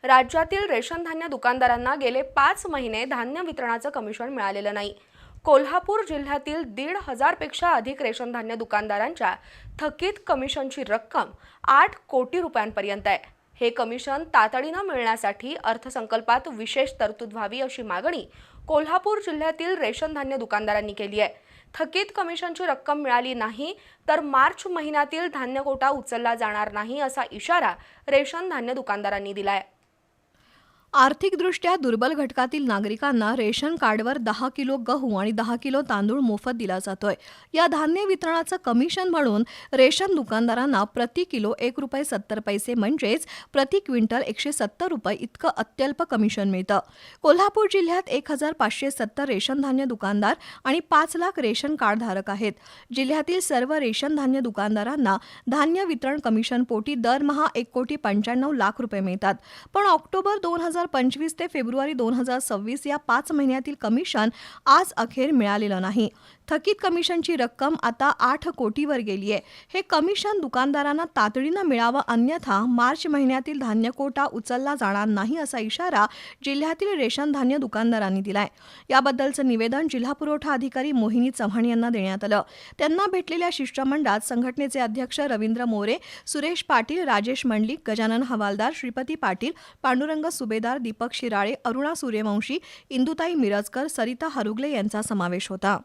राज्यातील रेशन धान्य दुकानदारांना गेले 5 महिने धान्य वितरणाचं कमिशन मिळालेलं नाही। कोल्हापूर जिल्ह्यातील 1,500 पेक्षा अधिक रेशन धान्य दुकानदारांच्या थकीत कमिशनची रक्कम 8 कोटी रुपयांपर्यंत आहे। हे कमिशन तातडीने मिळण्यासाठी अर्थसंकल्पात विशेष तरतूद व्हावी अशी मागणी कोल्हापूर जिल्ह्यातील रेशन धान्य दुकानदारांनी केली आहे। थकीत कमिशनची रक्कम मिळाली नाही तर मार्च महिन्यातील धान्य कोटा उचलला जाणार नाही असा इशारा रेशन धान्य दुकानदारांनी दिलाय। आर्थिकदृष्ट्या दुर्बल घटकातील नागरिकांना रेशन कार्डवर 10 किलो गहू आणि 10 किलो तांदूळ मोफत दिला जातोय। या धान्य वितरणाचं कमिशन म्हणून रेशन दुकानदारांना प्रति किलो 1 रुपये 70 पैसे म्हणजेच प्रति क्विंटल 170 रुपये इतकं अत्यल्प कमिशन मिळतं। कोल्हापूर जिल्ह्यात 1,570 रेशन धान्य दुकानदार आणि 5 लाख रेशन कार्डधारक आहेत। जिल्ह्यातील सर्व रेशन धान्य दुकानदारांना धान्य वितरण कमिशन पोटी दरमहा 1,95,00,000 रुपये मिळतात। पण ऑक्टोबर 2025 ते फेब्रुवारी 2026 या 5 महिन्यातील कमिशन आज अखेर मिळालेलं नाही। थकीत कमिशनची रक्कम आता 8 कोटीवर गेली आहे। हे कमिशन दुकानदारांना तातडीने मिळावं, अन्यथा मार्च महिन्यातील धान्य कोटा उचलला जाणार नाही असा इशारा जिल्ह्यातील रेशन धान्य दुकानदारांनी दिलाय। याबद्दलचं निवेदन जिल्हा पुरवठा अधिकारी मोहिनी चव्हाण यांना देण्यात आलं। त्यांना भेटलेल्या शिष्टमंडळात संघटनेचे अध्यक्ष रवींद्र मोरे, सुरेश पाटील, राजेश मंडलिक, गजानन हवालदार, श्रीपती पाटील, पांडुरंग सुभेदार, दीपक शिराळे, अरुणा सूर्यवंशी, इंदुताई मिरजकर, सरिता हरुगले यांचा समावेश होता।